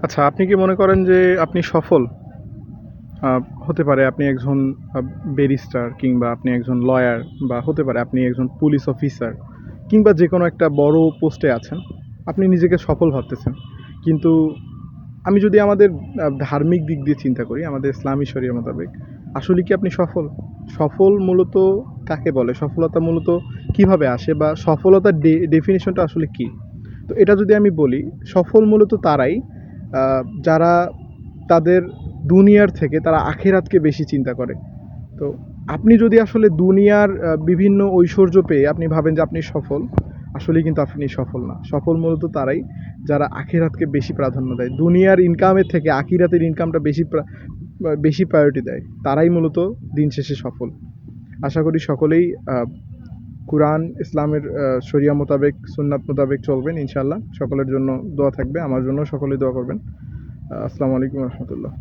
আচ্ছা, আপনি কি মনে করেন যে আপনি সফল? হতে পারে আপনি একজন ব্যারিস্টার, কিংবা আপনি একজন লয়ার, বা হতে পারে আপনি একজন পুলিশ অফিসার, কিংবা যেকোনো একটা বড় পোস্টে আছেন। আপনি নিজেকে সফল ভাবতেছেন। কিন্তু আমি যদি আমাদের ধার্মিক দিক দিয়ে চিন্তা করি, আমাদের ইসলামী শরিয়া মোতাবেক, আসলে কি আপনি সফল? সফল মূলত কাকে বলে? সফলতা মূলত কিভাবে আসে, বা সফলতার ডেফিনিশনটা আসলে কি? তো এটা যদি আমি বলি, সফল মূলত তারাই যারা তাদের দুনিয়ার থেকে তারা আখিরাতকে বেশি চিন্তা করে। তো আপনি যদি আসলে দুনিয়ার বিভিন্ন ঐশ্বর্য পেয়ে আপনি ভাবেন যে আপনি সফল, আসলে কিন্তু আপনি সফল না। সফল মূলত তারাই যারা আখিরাতকে বেশি প্রাধান্য দেয়। দুনিয়ার ইনকামের থেকে আখিরাতের ইনকামটা বেশি প্রায়োরিটি দেয়। তারাই মূলত দিন শেষে সফল। আশা করি সকলেই কুরআন, ইসলামের শরিয়া মোতাবেক, সুন্নাত মোতাবেক চলবেন ইনশাআল্লাহ। সকলের জন্য দোয়া থাকবে। আমার জন্য সকলেই দোয়া করবেন। আসসালামু আলাইকুম ওয়া রাহমাতুল্লাহ।